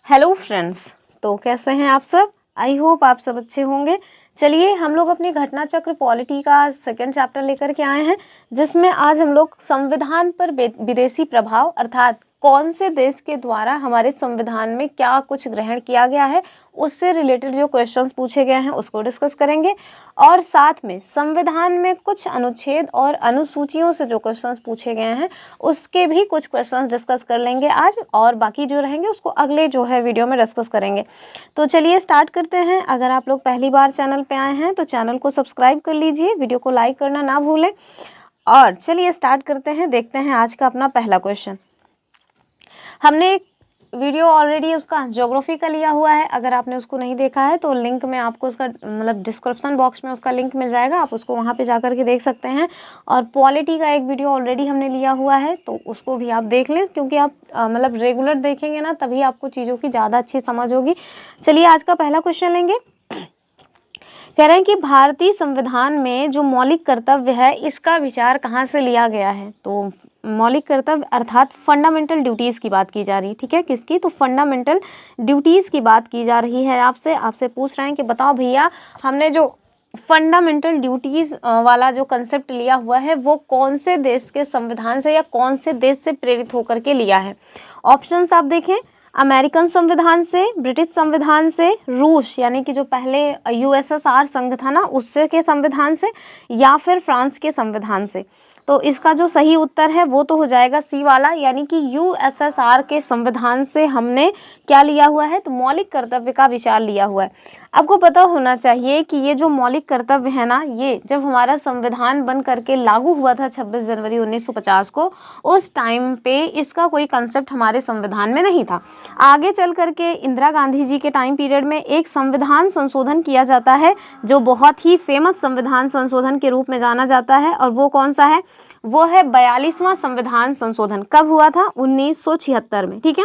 Hello friends, तो कैसे हैं आप सब। आई होप आप सब अच्छे होंगे। चलिए हम लोग अपनी घटना चक्र पॉलिटी का सेकंड चैप्टर लेकर के आए हैं, जिसमें आज हम लोग संविधान पर विदेशी प्रभाव अर्थात कौन से देश के द्वारा हमारे संविधान में क्या कुछ ग्रहण किया गया है, उससे रिलेटेड जो क्वेश्चंस पूछे गए हैं उसको डिस्कस करेंगे। और साथ में संविधान में कुछ अनुच्छेद और अनुसूचियों से जो क्वेश्चंस पूछे गए हैं उसके भी कुछ क्वेश्चंस डिस्कस कर लेंगे आज, और बाकी जो रहेंगे उसको अगले जो है वीडियो में डिस्कस करेंगे। तो चलिए स्टार्ट करते हैं। अगर आप लोग पहली बार चैनल पे आए हैं तो चैनल को सब्सक्राइब कर लीजिए, वीडियो को लाइक करना ना भूलें। और चलिए स्टार्ट करते हैं, देखते हैं आज का अपना पहला क्वेश्चन। हमने एक वीडियो ऑलरेडी उसका ज्योग्राफी का लिया हुआ है, अगर आपने उसको नहीं देखा है तो लिंक में आपको उसका मतलब डिस्क्रिप्शन बॉक्स में उसका लिंक मिल जाएगा, आप उसको वहाँ पे जाकर के देख सकते हैं। और पॉलिटी का एक वीडियो ऑलरेडी हमने लिया हुआ है तो उसको भी आप देख लें, क्योंकि आप मतलब रेगुलर देखेंगे ना तभी आपको चीज़ों की ज़्यादा अच्छी समझ होगी। चलिए आज का पहला क्वेश्चन लेंगे। कह रहे हैं कि भारतीय संविधान में जो मौलिक कर्तव्य है इसका विचार कहाँ से लिया गया है। तो मौलिक कर्तव्य अर्थात फंडामेंटल ड्यूटीज़ की बात की जा रही है। ठीक है, किसकी? तो फंडामेंटल ड्यूटीज़ की बात की जा रही है। आपसे पूछ रहे हैं कि बताओ भैया, हमने जो फंडामेंटल ड्यूटीज़ वाला जो कंसेप्ट लिया हुआ है वो कौन से देश के संविधान से या कौन से देश से प्रेरित होकर के लिया है। ऑप्शंस आप देखें, अमेरिकन संविधान से, ब्रिटिश संविधान से, रूस यानी कि जो पहले यूएसएसआर संघ था ना उससे के संविधान से, या फिर फ्रांस के संविधान से। तो इसका जो सही उत्तर है वो तो हो जाएगा सी वाला, यानी कि यूएसएसआर के संविधान से हमने क्या लिया हुआ है, तो मौलिक कर्तव्य का विचार लिया हुआ है। आपको पता होना चाहिए कि ये जो मौलिक कर्तव्य है ना, ये जब हमारा संविधान बन करके लागू हुआ था 26 जनवरी 1950 को, उस टाइम पे इसका कोई कंसेप्ट हमारे संविधान में नहीं था। आगे चल करके इंदिरा गांधी जी के टाइम पीरियड में एक संविधान संशोधन किया जाता है जो बहुत ही फेमस संविधान संशोधन के रूप में जाना जाता है, और वो कौन सा है? वो है 42वां संविधान संशोधन। कब हुआ था? 1976 में। ठीक है,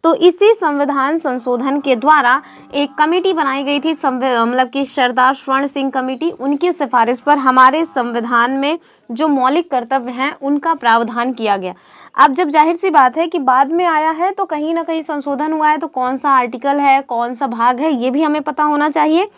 तो इसी संविधान संशोधन के द्वारा एक कमेटी बनाई गई थी, मतलब कि सरदार स्वर्ण सिंह कमेटी। उनकी सिफारिश पर हमारे संविधान में जो मौलिक कर्तव्य हैं उनका प्रावधान किया गया। अब जब जाहिर सी बात है कि बाद में आया है तो कहीं ना कहीं संशोधन हुआ है, तो कौन सा आर्टिकल है, कौन सा भाग है, ये भी हमें पता होना चाहिए।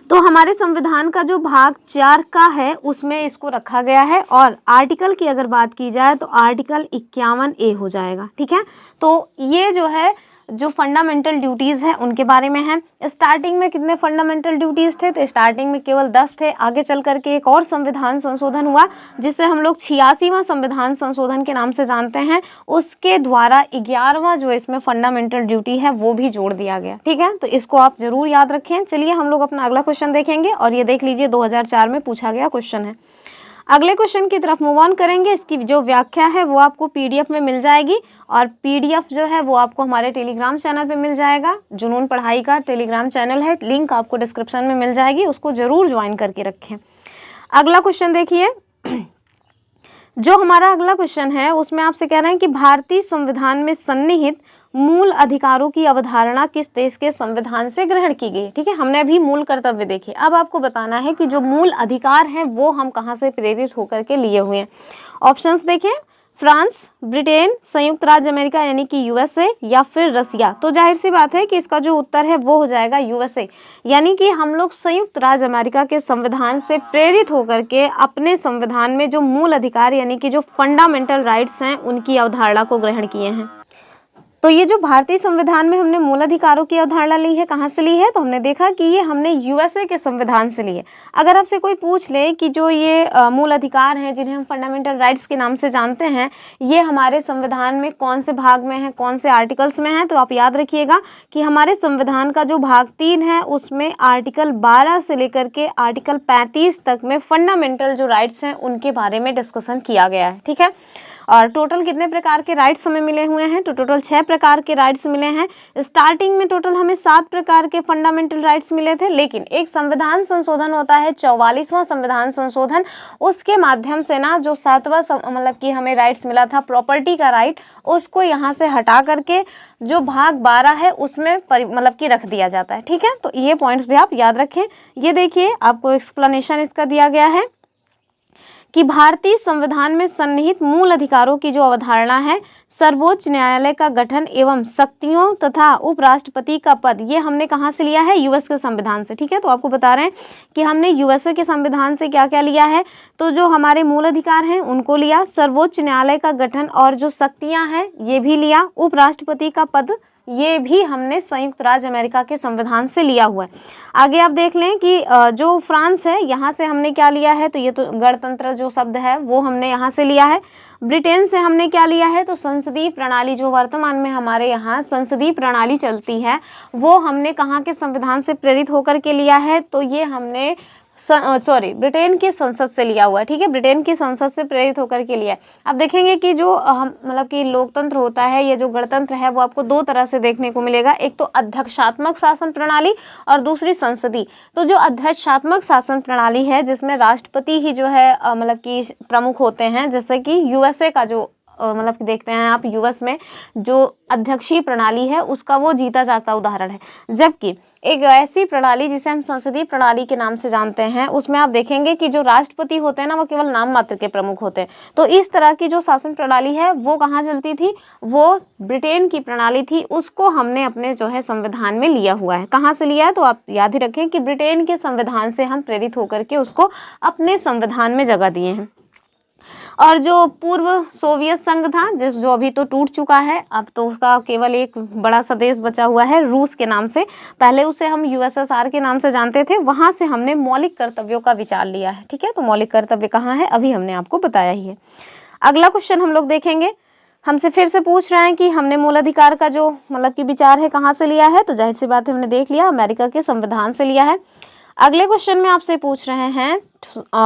तो हमारे संविधान का जो भाग 4 का है उसमें इसको रखा गया है, और आर्टिकल की अगर बात की जाए तो आर्टिकल 51A हो जाएगा। ठीक है, तो ये जो है जो फंडामेंटल ड्यूटीज़ हैं उनके बारे में है। स्टार्टिंग में कितने फंडामेंटल ड्यूटीज़ थे? तो स्टार्टिंग में केवल 10 थे। आगे चल करके एक और संविधान संशोधन हुआ जिसे हम लोग 86वां संविधान संशोधन के नाम से जानते हैं। उसके द्वारा 11वां जो इसमें फंडामेंटल ड्यूटी है वो भी जोड़ दिया गया। ठीक है, तो इसको आप जरूर याद रखें। चलिए हम लोग अपना अगला क्वेश्चन देखेंगे, और ये देख लीजिए 2004 में पूछा गया क्वेश्चन है। अगले क्वेश्चन की तरफ मूव ऑन करेंगे। इसकी जो व्याख्या है वो आपको पीडीएफ में मिल जाएगी, और पीडीएफ जो है वो आपको हमारे टेलीग्राम चैनल पे मिल जाएगा। जुनून पढ़ाई का टेलीग्राम चैनल है, लिंक आपको डिस्क्रिप्शन में मिल जाएगी, उसको जरूर ज्वाइन करके रखें। अगला क्वेश्चन देखिए, जो हमारा अगला क्वेश्चन है उसमें आपसे कह रहे हैं कि भारतीय संविधान में सन्निहित मूल अधिकारों की अवधारणा किस देश के संविधान से ग्रहण की गई। ठीक है, हमने अभी मूल कर्तव्य देखे, अब आपको बताना है कि जो मूल अधिकार हैं वो हम कहाँ से प्रेरित होकर के लिए हुए हैं। ऑप्शंस देखें, फ्रांस, ब्रिटेन, संयुक्त राज्य अमेरिका यानी कि यूएसए, या फिर रसिया। तो जाहिर सी बात है कि इसका जो उत्तर है वो हो जाएगा यूएसए, यानी कि हम लोग संयुक्त राज्य अमेरिका के संविधान से प्रेरित होकर के अपने संविधान में जो मूल अधिकार यानी कि जो फंडामेंटल राइट्स हैं उनकी अवधारणा को ग्रहण किए हैं। तो ये जो भारतीय संविधान में हमने मूल अधिकारों की अवधारणा ली है, कहाँ से ली है? तो हमने देखा कि ये हमने यूएसए के संविधान से ली है। अगर आपसे कोई पूछ ले कि जो ये मूल अधिकार हैं जिन्हें हम फंडामेंटल राइट्स के नाम से जानते हैं, ये हमारे संविधान में कौन से भाग में है, कौन से आर्टिकल्स में है, तो आप याद रखिएगा कि हमारे संविधान का जो भाग 3 है उसमें आर्टिकल 12 से लेकर के आर्टिकल 35 तक में फंडामेंटल जो राइट्स हैं उनके बारे में डिस्कशन किया गया है। ठीक है, और टोटल कितने प्रकार के राइट्स हमें मिले हुए हैं? तो टोटल 6 प्रकार के राइट्स मिले हैं। स्टार्टिंग में टोटल हमें 7 प्रकार के फंडामेंटल राइट्स मिले थे, लेकिन एक संविधान संशोधन होता है 44वां संविधान संशोधन, उसके माध्यम से ना जो 7वां मतलब कि हमें राइट्स मिला था प्रॉपर्टी का राइट, उसको यहाँ से हटा करके जो भाग 12 है उसमें मतलब कि रख दिया जाता है। ठीक है, तो ये पॉइंट्स भी आप याद रखें। ये देखिए आपको एक्सप्लेनेशन इसका दिया गया है कि भारतीय संविधान में सन्निहित मूल अधिकारों की जो अवधारणा है, सर्वोच्च न्यायालय का गठन एवं शक्तियों तथा उपराष्ट्रपति का पद, ये हमने कहाँ से लिया है? यूएस के संविधान से। ठीक है, तो आपको बता रहे हैं कि हमने यूएसए के संविधान से क्या क्या लिया है, तो जो हमारे मूल अधिकार हैं उनको लिया, सर्वोच्च न्यायालय का गठन और जो शक्तियाँ हैं ये भी लिया, उपराष्ट्रपति का पद ये भी हमने संयुक्त राज्य अमेरिका के संविधान से लिया हुआ है। आगे आप देख लें कि जो फ्रांस है यहाँ से हमने क्या लिया है, तो ये तो गणतंत्र जो शब्द है वो हमने यहाँ से लिया है। ब्रिटेन से हमने क्या लिया है, तो संसदीय प्रणाली, जो वर्तमान में हमारे यहाँ संसदीय प्रणाली चलती है वो हमने कहाँ के संविधान से प्रेरित होकर के लिया है, तो ये हमने ब्रिटेन की संसद से लिया हुआ है। ठीक है, ब्रिटेन की संसद से प्रेरित होकर के लिया है। अब देखेंगे कि जो मतलब कि लोकतंत्र होता है, ये जो गणतंत्र है वो आपको दो तरह से देखने को मिलेगा, एक तो अध्यक्षात्मक शासन प्रणाली और दूसरी संसदीय। तो जो अध्यक्षात्मक शासन प्रणाली है जिसमें राष्ट्रपति ही जो है मतलब कि प्रमुख होते हैं, जैसे कि यूएसए का जो मतलब कि देखते हैं आप, यूएस में जो अध्यक्षीय प्रणाली है उसका वो जीता जागता उदाहरण है। जबकि एक ऐसी प्रणाली जिसे हम संसदीय प्रणाली के नाम से जानते हैं, उसमें आप देखेंगे कि जो राष्ट्रपति होते हैं ना वो केवल नाम मात्र के प्रमुख होते हैं। तो इस तरह की जो शासन प्रणाली है वो कहाँ चलती थी, वो ब्रिटेन की प्रणाली थी, उसको हमने अपने जो है संविधान में लिया हुआ है। कहाँ से लिया है, तो आप याद ही रखें कि ब्रिटेन के संविधान से हम प्रेरित होकर के उसको अपने संविधान में जगह दिए हैं। और जो पूर्व सोवियत संघ था, जो अभी तो टूट चुका है, अब तो उसका केवल एक बड़ा सा देश बचा हुआ है रूस के नाम से, पहले उसे हम यूएसएसआर के नाम से जानते थे, वहाँ से हमने मौलिक कर्तव्यों का विचार लिया है। ठीक है, तो मौलिक कर्तव्य कहाँ है, अभी हमने आपको बताया ही है। अगला क्वेश्चन हम लोग देखेंगे, हमसे फिर से पूछ रहे हैं कि हमने मूल अधिकार का जो मतलब कि विचार है कहाँ से लिया है, तो जाहिर सी बात है हमने देख लिया, अमेरिका के संविधान से लिया है। अगले क्वेश्चन में आपसे पूछ रहे हैं,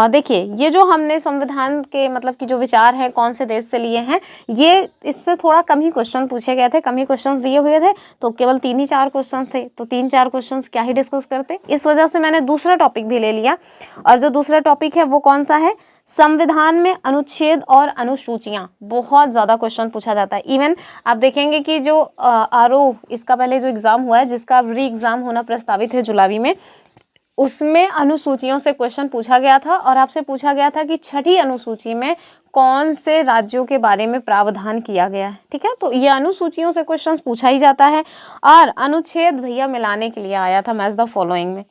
देखिए ये जो हमने संविधान के मतलब कि जो विचार हैं कौन से देश से लिए हैं, ये इससे थोड़ा कम ही क्वेश्चन पूछे गए थे, कम ही क्वेश्चन दिए हुए थे, तो केवल 3 ही 4 क्वेश्चन थे, तो 3-4 क्वेश्चन क्या ही डिस्कस करते। इस वजह से मैंने दूसरा टॉपिक भी ले लिया, और जो दूसरा टॉपिक है वो कौन सा है, संविधान में अनुच्छेद और अनुसूचियां। बहुत ज़्यादा क्वेश्चन पूछा जाता है। इवन आप देखेंगे कि जो आरओ इसका पहले जो एग्ज़ाम हुआ है, जिसका री एग्ज़ाम होना प्रस्तावित है जुलाई में, उसमें अनुसूचियों से क्वेश्चन पूछा गया था, और आपसे पूछा गया था कि छठी अनुसूची में कौन से राज्यों के बारे में प्रावधान किया गया है। ठीक है, तो ये अनुसूचियों से क्वेश्चन पूछा ही जाता है। और अनुच्छेद भैया मिलाने के लिए आया था मैच द फॉलोइंग में,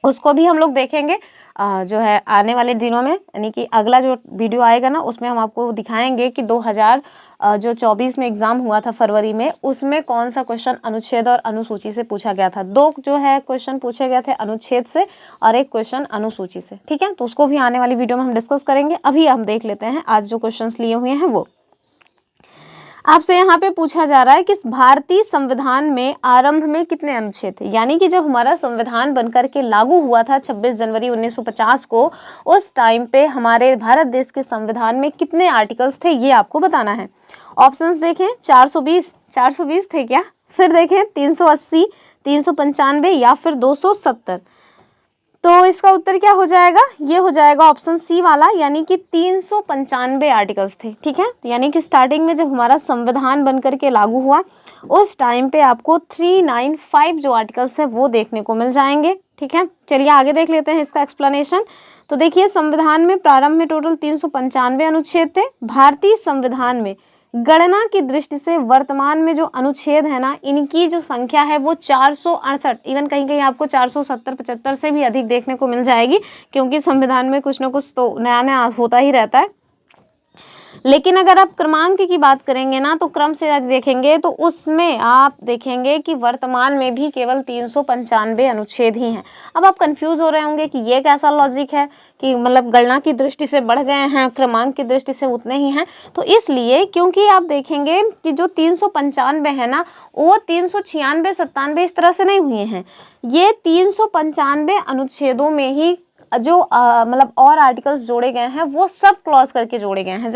उसको भी हम लोग देखेंगे जो है आने वाले दिनों में, यानी कि अगला जो वीडियो आएगा ना उसमें हम आपको दिखाएंगे कि 2024 में एग्ज़ाम हुआ था फरवरी में, उसमें कौन सा क्वेश्चन अनुच्छेद और अनुसूची से पूछा गया था। 2 जो है क्वेश्चन पूछे गए थे अनुच्छेद से और एक क्वेश्चन अनुसूची से। ठीक है, तो उसको भी आने वाली वीडियो में हम डिस्कस करेंगे। अभी हम देख लेते हैं आज जो क्वेश्चन लिए हुए हैं वो। आपसे यहाँ पे पूछा जा रहा है कि भारतीय संविधान में आरंभ में कितने अनुच्छेद थे, यानी कि जब हमारा संविधान बनकर के लागू हुआ था 26 जनवरी 1950 को, उस टाइम पे हमारे भारत देश के संविधान में कितने आर्टिकल्स थे ये आपको बताना है। ऑप्शंस देखें, 420 थे क्या, फिर देखें 380, 395 या फिर 270। तो इसका उत्तर क्या हो जाएगा, ये हो जाएगा ऑप्शन सी वाला, यानी कि 395 आर्टिकल्स थे। ठीक है, यानी कि स्टार्टिंग में जब हमारा संविधान बनकर के लागू हुआ उस टाइम पे आपको 395 जो आर्टिकल्स है वो देखने को मिल जाएंगे। ठीक है, चलिए आगे देख लेते हैं इसका एक्सप्लेनेशन। तो देखिए, संविधान में प्रारंभ में टोटल 395 अनुच्छेद थे। भारतीय संविधान में गणना की दृष्टि से वर्तमान में जो अनुच्छेद है ना, इनकी जो संख्या है वो 468, इवन कहीं कहीं आपको 470-75 से भी अधिक देखने को मिल जाएगी, क्योंकि संविधान में कुछ ना कुछ तो नया नया होता ही रहता है। लेकिन अगर आप क्रमांक की बात करेंगे ना, तो क्रम से देखेंगे तो उसमें आप देखेंगे कि वर्तमान में भी केवल 395 अनुच्छेद ही हैं। अब आप कंफ्यूज हो रहे होंगे कि ये कैसा लॉजिक है कि मतलब गणना की दृष्टि से बढ़ गए हैं, क्रमांक की दृष्टि से उतने ही हैं। तो इसलिए क्योंकि आप देखेंगे कि जो 395 है ना, वो 396, 97 इस तरह से नहीं हुए हैं, ये 395 अनुच्छेदों में ही जो मतलब और आर्टिकल्स जोड़े गए हैं वो सब क्लॉज करके जोड़े गए हैं।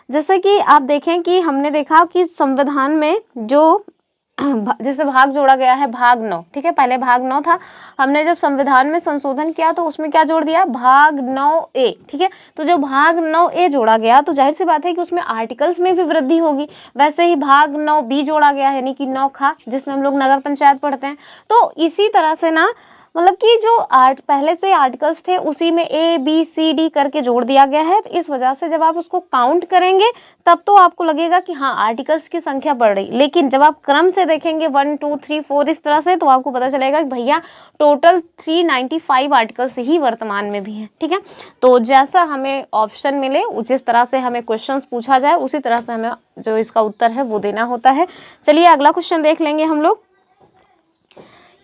जैसे कि आप देखें कि हमने देखा कि संविधान में जो जैसे भाग जोड़ा गया है, भाग 9। ठीक है, पहले भाग 9 था, हमने जब संविधान में संशोधन किया तो उसमें क्या जोड़ दिया, भाग 9A। ठीक है, तो जब भाग 9A जोड़ा गया तो जाहिर सी बात है कि उसमें आर्टिकल्स में भी वृद्धि होगी। वैसे ही भाग 9B जोड़ा गया, यानी कि 9 खा, जिसमें हम लोग नगर पंचायत पढ़ते हैं। तो इसी तरह से ना मतलब कि जो पहले से आर्टिकल्स थे उसी में ABCD करके जोड़ दिया गया है। तो इस वजह से जब आप उसको काउंट करेंगे तब तो आपको लगेगा कि हाँ आर्टिकल्स की संख्या बढ़ रही, लेकिन जब आप क्रम से देखेंगे 1 2 3 4 इस तरह से, तो आपको पता चलेगा कि भैया टोटल 395 आर्टिकल्स ही वर्तमान में भी हैं। ठीक है, तो जैसा हमें ऑप्शन मिले, जिस तरह से हमें क्वेश्चंस पूछा जाए उसी तरह से हमें जो इसका उत्तर है वो देना होता है। चलिए अगला क्वेश्चन देख लेंगे हम लोग।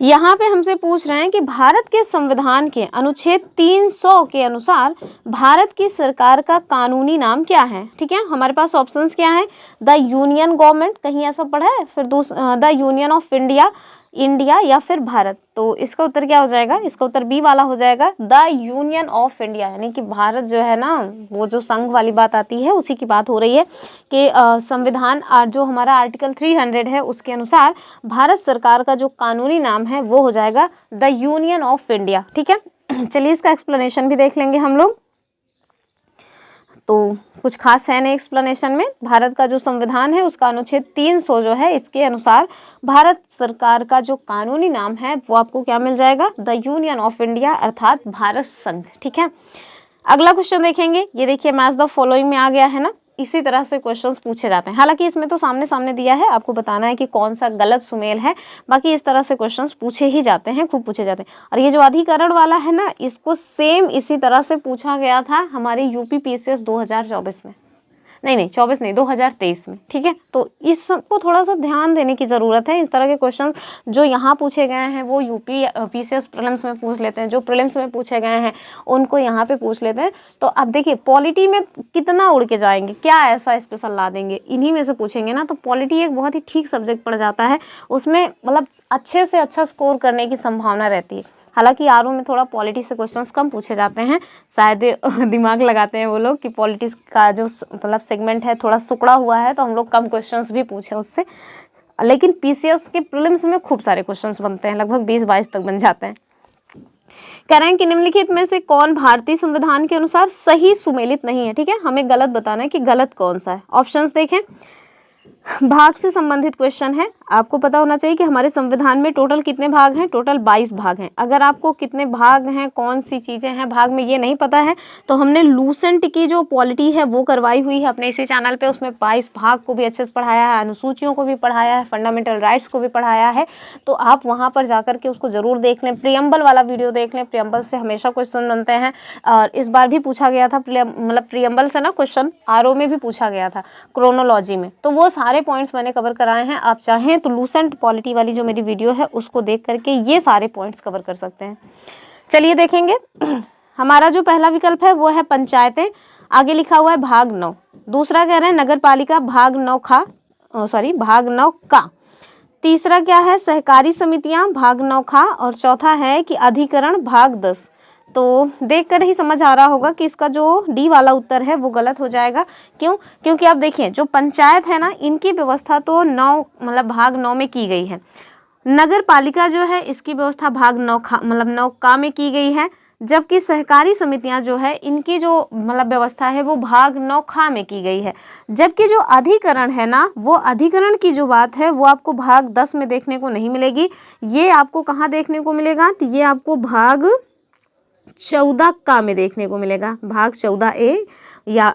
यहाँ पे हमसे पूछ रहे हैं कि भारत के संविधान के अनुच्छेद 300 के अनुसार भारत की सरकार का कानूनी नाम क्या है। ठीक है, हमारे पास ऑप्शंस क्या है, द यूनियन गवर्नमेंट, कहीं ऐसा पढ़ा है, फिर the union of India, India, या फिर भारत। तो इसका उत्तर क्या हो जाएगा, इसका उत्तर बी वाला हो जाएगा, द यूनियन ऑफ इंडिया, यानी कि भारत जो है ना, वो जो संघ वाली बात आती है उसी की बात हो रही है कि संविधान जो हमारा आर्टिकल 300 है उसके अनुसार भारत सरकार का जो कानूनी नाम है वो हो जाएगा द यूनियन ऑफ इंडिया। ठीक है, चलिए इसका एक्सप्लेनेशन भी देख लेंगे हम लोग। तो कुछ खास है नहीं एक्सप्लेनेशन में। भारत का जो संविधान है उसका अनुच्छेद 300 जो है, इसके अनुसार भारत सरकार का जो कानूनी नाम है वो आपको क्या मिल जाएगा, द यूनियन ऑफ इंडिया, अर्थात भारत संघ। ठीक है, अगला क्वेश्चन देखेंगे। ये देखिए मैच द फॉलोइंग में आ गया है ना, इसी तरह से क्वेश्चंस पूछे जाते हैं। हालांकि इसमें तो सामने सामने दिया है, आपको बताना है कि कौन सा गलत सुमेल है, बाकी इस तरह से क्वेश्चंस पूछे ही जाते हैं, खूब पूछे जाते हैं। और ये जो अधिकरण वाला है ना, इसको सेम इसी तरह से पूछा गया था हमारे यूपी PCS 2024 में, नहीं 24 नहीं 2023 में। ठीक है, तो इस सबको थोड़ा सा ध्यान देने की ज़रूरत है। इस तरह के क्वेश्चन जो यहाँ पूछे गए हैं वो यूपी PCS प्रीलिम्स में पूछ लेते हैं, जो प्रीलिम्स में पूछे गए हैं उनको यहाँ पे पूछ लेते हैं। तो अब देखिए पॉलिटी में कितना उड़ के जाएंगे, क्या ऐसा स्पेशल ला देंगे, इन्हीं में से पूछेंगे ना। तो पॉलिटी एक बहुत ही ठीक सब्जेक्ट पड़ जाता है, उसमें मतलब अच्छे से अच्छा स्कोर करने की संभावना रहती है। हालांकि आरओ में थोड़ा पॉलिटी से क्वेश्चंस कम पूछे जाते हैं, शायद दिमाग लगाते हैं वो लोग कि पॉलिटिक्स का जो मतलब सेगमेंट है थोड़ा सिकुड़ा हुआ है, तो हम लोग कम क्वेश्चंस भी पूछे उससे। लेकिन PCS के प्रीलिम्स में खूब सारे क्वेश्चंस बनते हैं, लगभग 20-22 तक बन जाते हैं। कह रहे हैं कि निम्नलिखित में से कौन भारतीय संविधान के अनुसार सही सुमेलित नहीं है। ठीक है, हमें गलत बताना है कि गलत कौन सा है। ऑप्शंस देखें, भाग से संबंधित क्वेश्चन है। आपको पता होना चाहिए कि हमारे संविधान में टोटल कितने भाग हैं, टोटल 22 भाग हैं। अगर आपको कितने भाग हैं, कौन सी चीज़ें हैं भाग में, ये नहीं पता है, तो हमने लूसेंट की जो पॉलिटी है वो करवाई हुई है अपने इसी चैनल पे। उसमें 22 भाग को भी अच्छे से पढ़ाया है, अनुसूचियों को भी पढ़ाया है, फंडामेंटल राइट्स को भी पढ़ाया है। तो आप वहाँ पर जाकर के उसको ज़रूर देख लें, प्रियम्बल वाला वीडियो देख लें। प्रियम्बल से हमेशा क्वेश्चन बनते हैं, और इस बार भी पूछा गया था मतलब प्रियम्बल से ना क्वेश्चन आरओ में भी पूछा गया था क्रोनोलॉजी में। तो वो सारे पॉइंट्स मैंने कवर कराए हैं। आप चाहें तो लूसेंट पॉलिटी वाली जो मेरी वीडियो है उसको देख करके ये सारे पॉइंट्स कवर कर सकते हैं। चलिए देखेंगे। हमारा जो पहला विकल्प है वो है पंचायतें, आगे लिखा हुआ है भाग 9। दूसरा कह रहे हैं नगर पालिका, भाग 9 का। तीसरा क्या है, सहकारी समितियां, भाग 9 खा। और चौथा है कि अधिकरण, भाग 10। तो देखकर ही समझ आ रहा होगा कि इसका जो डी वाला उत्तर है वो गलत हो जाएगा। क्यों? क्योंकि आप देखिए जो पंचायत है ना, इनकी व्यवस्था तो 9 मतलब भाग 9 में की गई है। नगर पालिका जो है इसकी व्यवस्था भाग 9 मतलब 9 का में की गई है, जबकि सहकारी समितियां जो है इनकी जो मतलब व्यवस्था है वो भाग 9 खा में की गई है। जबकि जो अधिकरण है ना, वो अधिकरण की जो बात है वो आपको भाग 10 में देखने को नहीं मिलेगी। ये आपको कहाँ देखने को मिलेगा, तो ये आपको भाग 14 का में देखने को मिलेगा, भाग 14A। या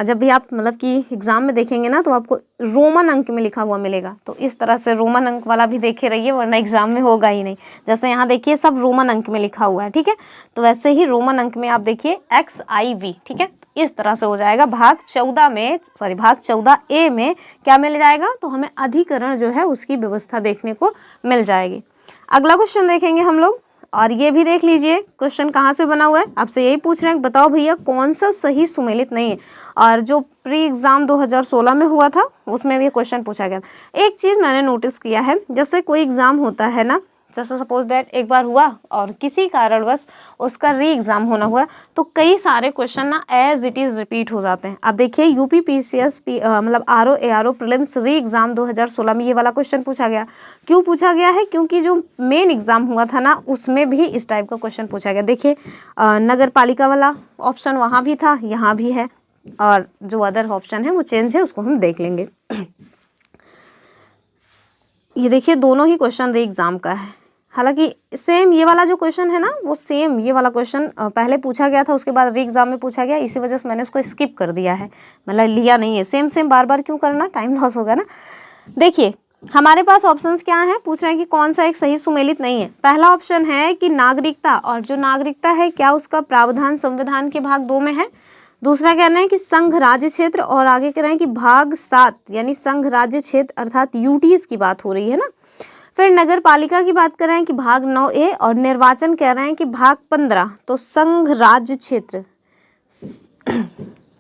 जब भी आप मतलब कि एग्जाम में देखेंगे ना तो आपको रोमन अंक में लिखा हुआ मिलेगा। तो इस तरह से रोमन अंक वाला भी देखे रहिए, वरना एग्जाम में होगा ही नहीं। जैसे यहाँ देखिए सब रोमन अंक में लिखा हुआ है, ठीक है, तो वैसे ही रोमन अंक में आप देखिए XIV। ठीक है, इस तरह से हो जाएगा। भाग 14A में क्या मिल जाएगा, तो हमें अधिकरण जो है उसकी व्यवस्था देखने को मिल जाएगी। अगला क्वेश्चन देखेंगे हम लोग, और ये भी देख लीजिए क्वेश्चन कहाँ से बना हुआ है। आपसे यही पूछ रहे हैं बताओ भैया कौन सा सही सुमेलित नहीं है। और जो प्री एग्ज़ाम 2016 में हुआ था उसमें भी क्वेश्चन पूछा गया। एक चीज़ मैंने नोटिस किया है, जैसे कोई एग्ज़ाम होता है ना, जैसे सपोज दैट एक बार हुआ और किसी कारणवश उसका री एग्ज़ाम होना हुआ, तो कई सारे क्वेश्चन ना एज इट इज़ रिपीट हो जाते हैं। अब देखिए यूपी PCS मतलब RO प्रीलिम्स री एग्ज़ाम 2016 में ये वाला क्वेश्चन पूछा गया। क्यों पूछा गया है? क्योंकि जो मेन एग्ज़ाम हुआ था ना उसमें भी इस टाइप का क्वेश्चन पूछा गया। देखिए नगर पालिका वाला ऑप्शन वहाँ भी था, यहाँ भी है, और जो अदर ऑप्शन है वो चेंज है, उसको हम देख लेंगे। ये देखिए दोनों ही क्वेश्चन री एग्ज़ाम का है हालांकि सेम ये वाला जो क्वेश्चन है ना, वो सेम ये वाला क्वेश्चन पहले पूछा गया था, उसके बाद री एग्जाम में पूछा गया, इसी वजह से मैंने इसको स्किप कर दिया है, मतलब लिया नहीं है। सेम सेम बार बार क्यों करना, टाइम लॉस होगा ना। देखिए हमारे पास ऑप्शंस क्या हैं, पूछ रहे हैं कि कौन सा एक सही सुमेलित नहीं है। पहला ऑप्शन है कि नागरिकता, और जो नागरिकता है क्या उसका प्रावधान संविधान के भाग 2 में है। दूसरा कहना है कि संघ राज्य क्षेत्र, और आगे कह रहे हैं कि भाग 7 यानी संघ राज्य क्षेत्र अर्थात यूटीज की बात हो रही है ना। फिर नगर पालिका की बात कर रहे हैं कि भाग 9A, और निर्वाचन कह रहे हैं कि भाग 15। तो संघ राज्य क्षेत्र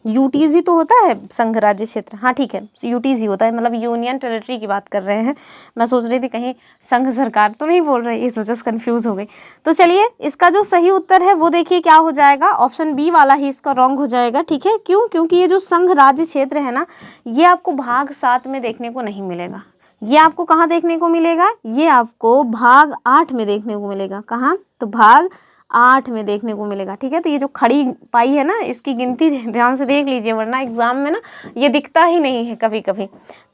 यूटीज ही तो होता है, संघ राज्य क्षेत्र, हाँ ठीक है यूटीज ही होता है, मतलब यूनियन टेरिटरी की बात कर रहे हैं। मैं सोच रही थी कहीं संघ सरकार तो नहीं बोल रही, इस वजह से कंफ्यूज हो गई। तो चलिए इसका जो सही उत्तर है वो देखिए क्या हो जाएगा, ऑप्शन बी वाला ही इसका रॉन्ग हो जाएगा, ठीक है। क्यों, क्योंकि ये जो संघ राज्य क्षेत्र है ना, ये आपको भाग 7 में देखने को नहीं मिलेगा। ये आपको कहाँ देखने को मिलेगा, ये आपको भाग 8 में देखने को मिलेगा। कहाँ, तो भाग 8 में देखने को मिलेगा, ठीक है। तो ये जो खड़ी पाई है ना, इसकी गिनती ध्यान से देख लीजिए, वरना एग्जाम में ना ये दिखता ही नहीं है कभी कभी।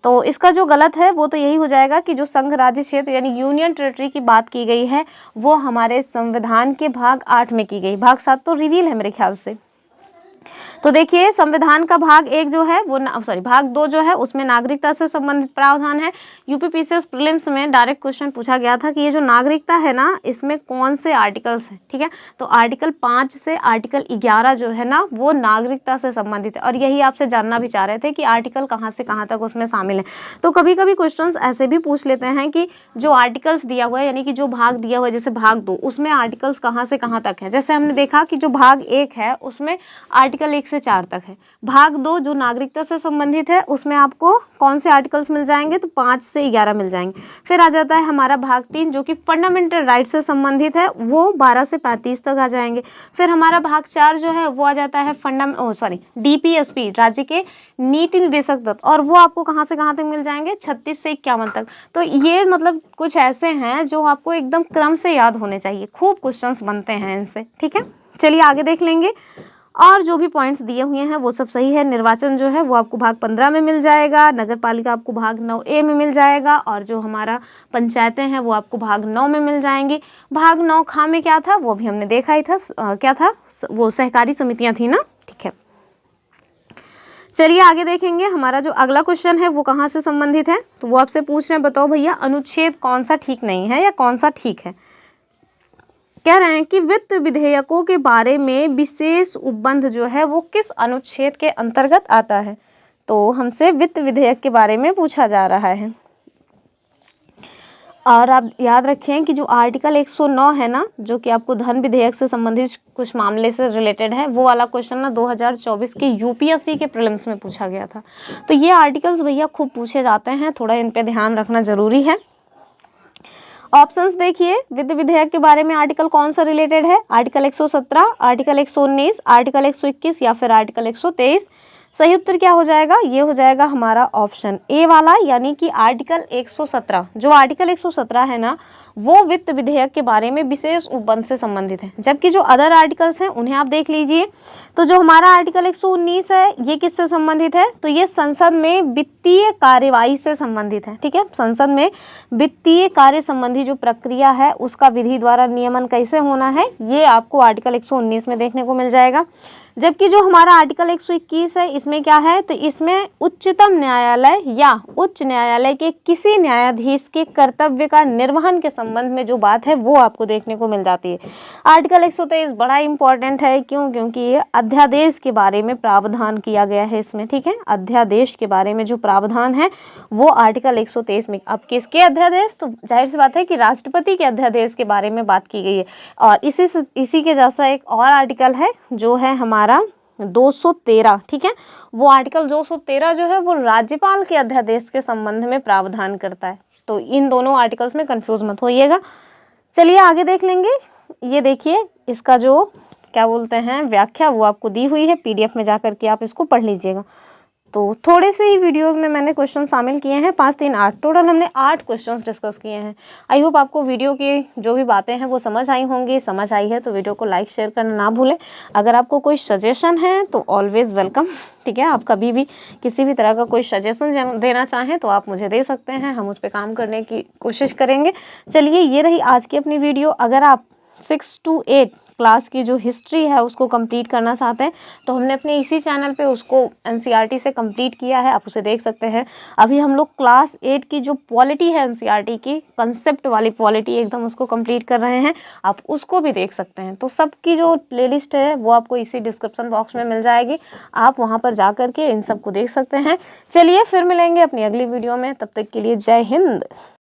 तो इसका जो गलत है वो तो यही हो जाएगा कि जो संघ राज्य क्षेत्र यानी यूनियन टेरिटरी की बात की गई है वो हमारे संविधान के भाग 8 में की गई, भाग 7 तो रिवील है मेरे ख्याल से। तो देखिए संविधान का भाग 1 जो है वो भाग 2 जो है उसमें नागरिकता से संबंधित प्रावधान है। यूपीपीसीएस प्रीलिम्स में डायरेक्ट क्वेश्चन पूछा गया था कि ये जो नागरिकता है ना, इसमें कौन से आर्टिकल्स हैं, ठीक है। तो आर्टिकल 5 से आर्टिकल 11 जो है ना वो नागरिकता से संबंधित है, और यही आपसे जानना भी चाह रहे थे कि आर्टिकल कहाँ से कहाँ तक उसमें शामिल है। तो कभी कभी क्वेश्चन ऐसे भी पूछ लेते हैं कि जो आर्टिकल्स दिया हुआ है यानी कि जो भाग दिया हुआ है, जैसे भाग 2 उसमें आर्टिकल्स कहाँ से कहाँ तक है। जैसे हमने देखा कि जो भाग 1 है उसमें आर्टिकल 1 से 4 तक है। भाग 2 जो नागरिकता से संबंधित है उसमें आपको कौन से आर्टिकल्स मिल जाएंगे, तो 5 से 11 मिल जाएंगे। फिर आ जाता है हमारा भाग 3 जो कि फंडामेंटल राइट से संबंधित है, वो 12 से 35 तक आ जाएंगे। फिर हमारा भाग 4 जो है वो आ जाता है डीपीएसपी राज्य के नीति निर्देशक तत्व, और वो आपको कहाँ से कहाँ तक मिल जाएंगे, 36 से 51 तक। तो ये मतलब कुछ ऐसे हैं जो आपको एकदम क्रम से याद होने चाहिए, खूब क्वेश्चंस बनते हैं इनसे, ठीक है। चलिए आगे देख लेंगे, और जो भी पॉइंट्स दिए हुए हैं वो सब सही है। निर्वाचन जो है वो आपको भाग 15 में मिल जाएगा, नगर पालिका आपको भाग 9A में मिल जाएगा, और जो हमारा पंचायतें हैं वो आपको भाग 9 में मिल जाएंगी। भाग 9 खा में क्या था वो भी हमने देखा ही था, क्या था वो सहकारी समितियां थी ना, ठीक है। चलिए आगे देखेंगे, हमारा जो अगला क्वेश्चन है वो कहाँ से संबंधित है, तो वो आपसे पूछ रहे हैं बताओ भैया अनुच्छेद कौन सा ठीक नहीं है या कौन सा ठीक है। कह रहे हैं कि वित्त विधेयकों के बारे में विशेष उपबंध जो है वो किस अनुच्छेद के अंतर्गत आता है। तो हमसे वित्त विधेयक के बारे में पूछा जा रहा है, और आप याद रखें कि जो आर्टिकल 109 है ना, जो कि आपको धन विधेयक से संबंधित कुछ मामले से रिलेटेड है, वो वाला क्वेश्चन ना 2024 के यूपीएससी के प्रीलिम्स में पूछा गया था। तो ये आर्टिकल्स भैया खूब पूछे जाते हैं, थोड़ा इन पे ध्यान रखना जरूरी है। ऑप्शंस देखिए, वित्त विधेयक के बारे में आर्टिकल कौन सा रिलेटेड है, आर्टिकल 117, आर्टिकल 119, आर्टिकल 121 या फिर आर्टिकल 123। सही उत्तर क्या हो जाएगा, ये हो जाएगा हमारा ऑप्शन ए वाला, यानी कि आर्टिकल 117। जो आर्टिकल 117 है ना वो वित्त विधेयक के बारे में विशेष उपबंध से संबंधित है, जबकि जो अदर आर्टिकल्स हैं उन्हें आप देख लीजिए। तो जो हमारा आर्टिकल 119 है ये किससे संबंधित है, तो ये संसद में वित्तीय कार्यवाही से संबंधित है, ठीक है। संसद में वित्तीय कार्य संबंधी जो प्रक्रिया है उसका विधि द्वारा नियमन कैसे होना है, ये आपको आर्टिकल 119 में देखने को मिल जाएगा। जबकि जो हमारा आर्टिकल 121 है इसमें क्या है, तो इसमें उच्चतम न्यायालय या उच्च न्यायालय के किसी न्यायाधीश के कर्तव्य का निर्वहन के संबंध में जो बात है वो आपको देखने को मिल जाती है। आर्टिकल 123 बड़ा इंपॉर्टेंट है, क्यों, क्योंकि ये अध्यादेश के बारे में प्रावधान किया गया है इसमें, ठीक है। अध्यादेश के बारे में जो प्रावधान है वो आर्टिकल 123 में। अब किसके अध्यादेश, तो जाहिर सी बात है कि राष्ट्रपति के अध्यादेश के बारे में बात की गई है। और इसी के जैसा एक और आर्टिकल है जो है हमारा 213, ठीक है। वो आर्टिकल 213 जो है वो राज्यपाल के अध्यादेश के संबंध में प्रावधान करता है। तो इन दोनों आर्टिकल्स में कंफ्यूज मत होइएगा। चलिए आगे देख लेंगे। ये देखिए इसका जो क्या बोलते हैं व्याख्या वो आपको दी हुई है, पीडीएफ में जाकर के आप इसको पढ़ लीजिएगा। तो थोड़े से ही वीडियोस में मैंने क्वेश्चन शामिल किए हैं, 5 3 8 टोटल हमने 8 क्वेश्चंस डिस्कस किए हैं। आई होप आपको वीडियो की जो भी बातें हैं वो समझ आई होंगी। समझ आई है तो वीडियो को लाइक शेयर करना ना भूलें। अगर आपको कोई सजेशन है तो ऑलवेज़ वेलकम, ठीक है। आप कभी भी किसी भी तरह का कोई सजेशन देना चाहें तो आप मुझे दे सकते हैं, हम उस पर काम करने की कोशिश करेंगे। चलिए, ये रही आज की अपनी वीडियो। अगर आप 6 to 8 क्लास की जो हिस्ट्री है उसको कंप्लीट करना चाहते हैं तो हमने अपने इसी चैनल पे उसको एनसीईआरटी से कंप्लीट किया है, आप उसे देख सकते हैं। अभी हम लोग क्लास 8 की जो पॉलिटी है एनसीईआरटी की, कंसेप्ट वाली पॉलिटी एकदम, उसको कंप्लीट कर रहे हैं, आप उसको भी देख सकते हैं। तो सबकी जो प्लेलिस्ट है वो आपको इसी डिस्क्रिप्शन बॉक्स में मिल जाएगी, आप वहाँ पर जा कर के इन सबको देख सकते हैं। चलिए फिर मिलेंगे अपनी अगली वीडियो में, तब तक के लिए जय हिंद।